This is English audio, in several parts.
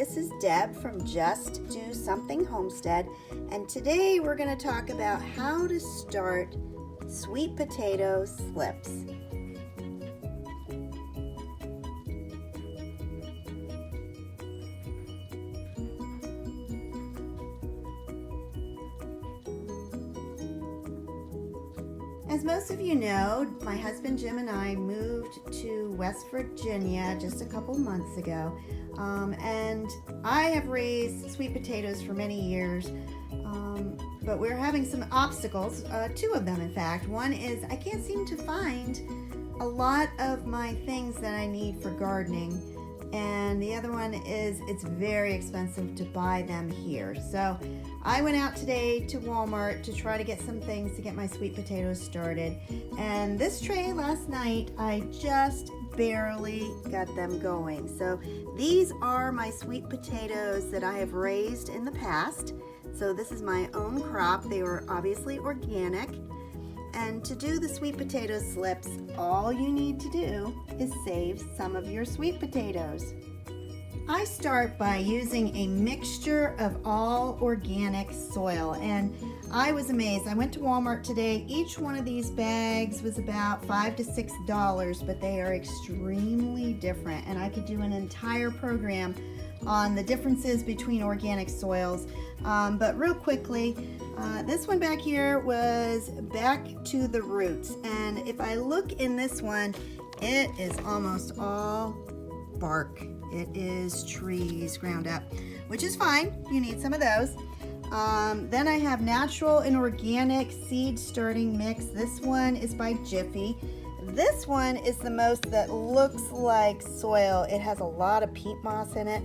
this is Deb from Just Do Something Homestead, and today we're going to talk about how to start sweet potato slips. As most of you know, my husband Jim and I moved to West Virginia just a couple months ago, and I have raised sweet potatoes for many years, but we're having some obstacles, two of them in fact. One is I can't seem to find a lot of my things that I need for gardening, and the other one is it's very expensive to buy them here. So I went out today to Walmart to try to get some things to get my sweet potatoes started, and this tray last night I just barely got them going. So these are my sweet potatoes that I have raised in the past. So this is my own crop. They were obviously organic. And to do the sweet potato slips, all you need to do is save some of your sweet potatoes. I start by using a mixture of all organic soil, and I was amazed. I went to Walmart today. Each one of these bags was about $5 to $6, but they are extremely different, and I could do an entire program on the differences between organic soils. But real quickly, this one back here was back to the roots, and if I look in this one, it is almost all bark. It is trees ground up, which is fine. You need some of those. Then I have natural and organic seed starting mix. This one is by Jiffy. This one is the most that looks like soil. It has a lot of peat moss in it.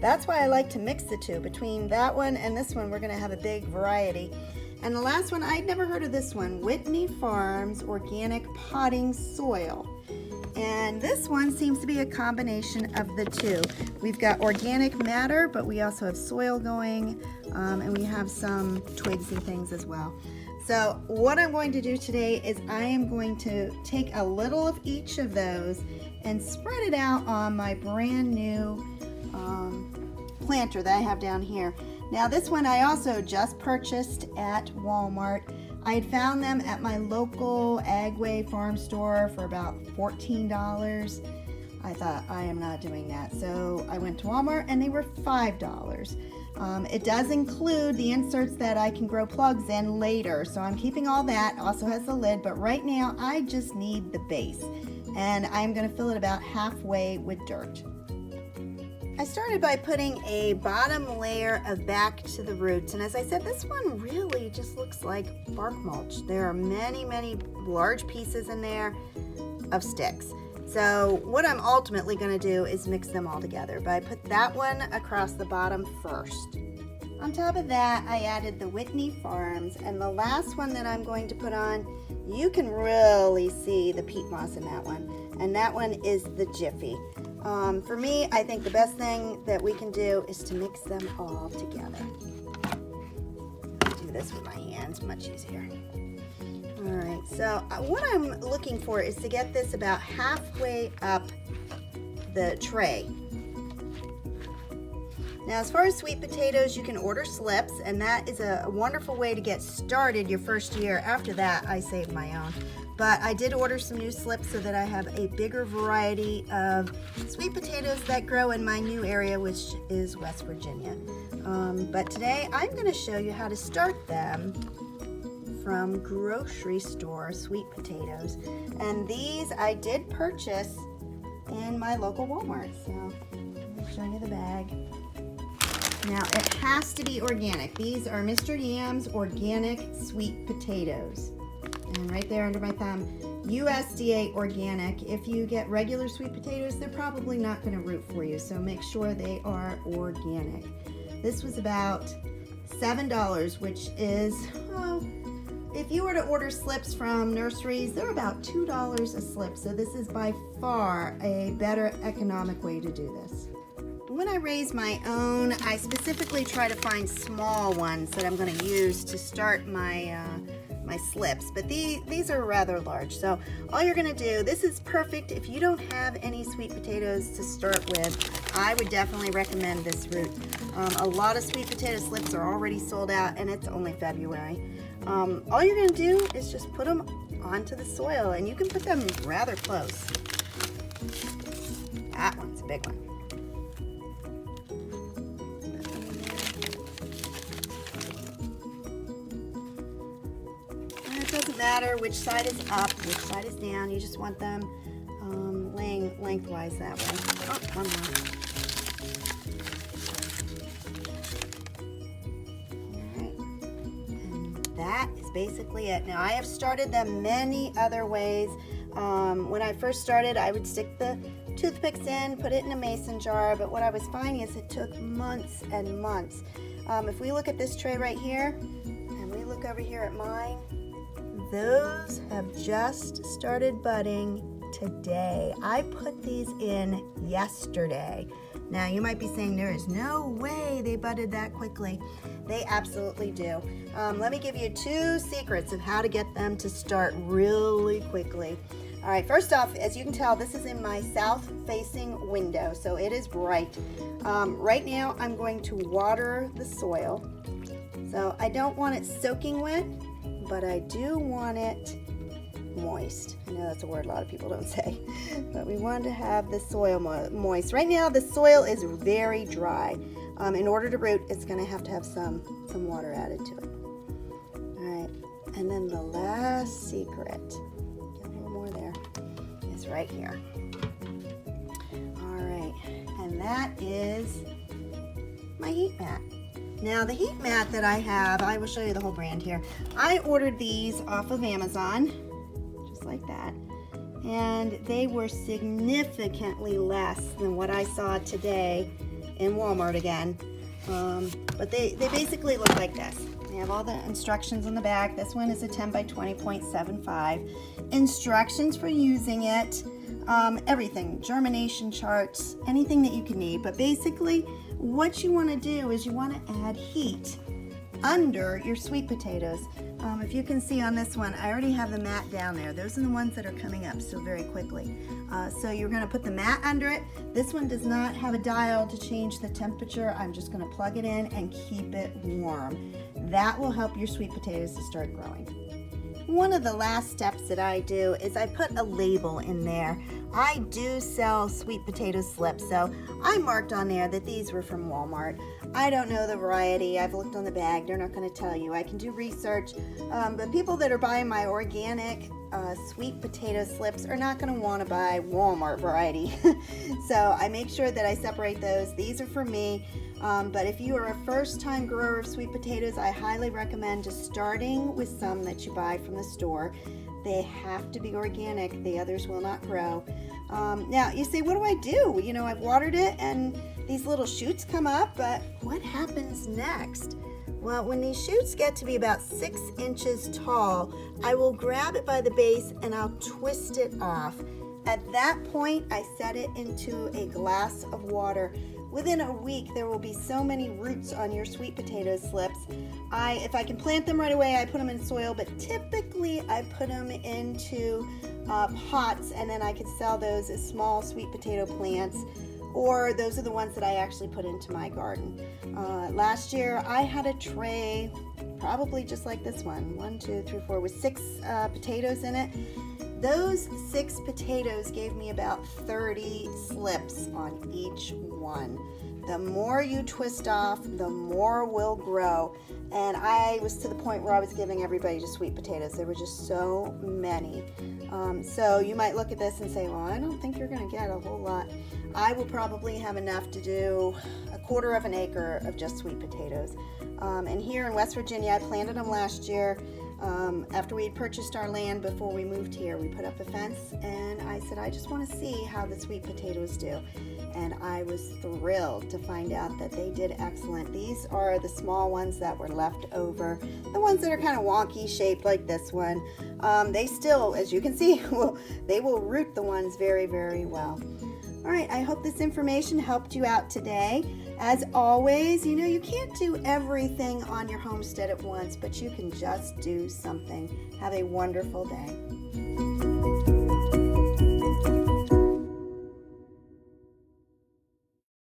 That's why I like to mix the two. Between that one and this one, we're going to have a big variety. And the last one, I'd never heard of this one, Whitney Farms Organic Potting Soil. And this one seems to be a combination of the two. We've got organic matter, but we also have soil going, and we have some twigs and things as well. So what I'm going to do today is I am going to take a little of each of those and spread it out on my brand new planter that I have down here. Now this one I also just purchased at Walmart. I had found them at my local Agway farm store for about $14. I thought, I am not doing that. So I went to Walmart and they were $5. It does include the inserts that I can grow plugs in later. So I'm keeping all that. Also has the lid, but right now I just need the base. And I'm gonna fill it about halfway with dirt. I started by putting a bottom layer of back to the roots, and as I said, this one really just looks like bark mulch. There are many, many large pieces in there of sticks. So what I'm ultimately going to do is mix them all together, but I put that one across the bottom first. On top of that, I added the Whitney Farms, and the last one that I'm going to put on, you can really see the peat moss in that one, and that one is the Jiffy. For me, I think the best thing that we can do is to mix them all together. Do this with my hands, much easier. All right, so what I'm looking for is to get this about halfway up the tray. Now, as far as sweet potatoes, you can order slips, and that is a wonderful way to get started your first year. After that, I saved my own. But I did order some new slips so that I have a bigger variety of sweet potatoes that grow in my new area, which is West Virginia. But today I'm going to show you how to start them from grocery store sweet potatoes. And these I did purchase in my local Walmart. So I'll show you the bag. Now it has to be organic. These are Mr. Yam's organic sweet potatoes. And right there under my thumb, USDA organic. If you get regular sweet potatoes, they're probably not going to root for you, so make sure they are organic. This was about $7, which is, if you were to order slips from nurseries, they're about $2 a slip, so this is by far a better economic way to do this. When I raise my own, I specifically try to find small ones that I'm going to use to start my my slips, but these are rather large. So all you're gonna do, this is perfect if you don't have any sweet potatoes to start with. I would definitely recommend this route. A lot of sweet potato slips are already sold out, and it's only February. All you're gonna do is just put them onto the soil, and you can put them rather close. That one's a big one. It doesn't matter which side is up, which side is down. You just want them laying lengthwise that way. Oh, one more. All right. And that is basically it. Now, I have started them many other ways. When I first started, I would stick the toothpicks in, put it in a mason jar, but what I was finding is it took months and months. If we look at this tray right here, and we look over here at mine, those have just started budding today. I put these in yesterday. Now you might be saying there is no way they budded that quickly. They absolutely do. Let me give you 2 secrets of how to get them to start really quickly. All right, first off, as you can tell, this is in my south-facing window, so it is bright. Right now, I'm going to water the soil. So I don't want it soaking wet, but I do want it moist. I know that's a word a lot of people don't say, but we want to have the soil moist. Right now, the soil is very dry. In order to root, it's going to have some water added to it. All right, and then the last secret, get a little more there, is right here. All right, and that is my heat mat. Now the heat mat that I have, I will show you the whole brand here. I ordered these off of Amazon, just like that, and they were significantly less than what I saw today in Walmart again. But they basically look like this. They have all the instructions on the back. This one is a 10 by 20.75. Instructions for using it, everything, germination charts, anything that you can need. But basically, what you want to do is you want to add heat under your sweet potatoes. If you can see on this one, I already have the mat down there. Those are the ones that are coming up so very quickly. So you're going to put the mat under it. This one does not have a dial to change the temperature. I'm just going to plug it in and keep it warm. That will help your sweet potatoes to start growing. One of the last steps that I do is I put a label in there. I do sell sweet potato slips, so I marked on there that these were from Walmart. I don't know the variety. I've looked on the bag. They're not going to tell you. I can do research, but people that are buying my organic sweet potato slips are not going to want to buy Walmart variety. So I make sure that I separate those. These are for me. But if you are a first-time grower of sweet potatoes, I highly recommend just starting with some that you buy from the store. They have to be organic. The others will not grow. Now, you say, what do I do? You know, I've watered it and these little shoots come up, but what happens next? Well, when these shoots get to be about 6 inches tall, I will grab it by the base and I'll twist it off. At that point, I set it into a glass of water. Within a week, there will be so many roots on your sweet potato slips. If I can plant them right away, I put them in soil, but typically I put them into pots, and then I could sell those as small sweet potato plants, or those are the ones that I actually put into my garden. Last year, I had a tray, probably just like this one, 1, 2, 3, 4, with 6 potatoes in it. Those 6 potatoes gave me about 30 slips on each one. The more you twist off, the more will grow. And I was to the point where I was giving everybody just sweet potatoes. There were just so many. So you might look at this and say, well, I don't think you're going to get a whole lot. I will probably have enough to do 1/4 of an acre of just sweet potatoes. And here in West Virginia, I planted them last year. After we had purchased our land before we moved here, we put up a fence, and I said, I just want to see how the sweet potatoes do. And I was thrilled to find out that they did excellent. These are the small ones that were left over. The ones that are kind of wonky shaped like this one, they still, as you can see, they will root the ones very, very well. All right, I hope this information helped you out today. As always, you can't do everything on your homestead at once, but you can just do something. Have a wonderful day.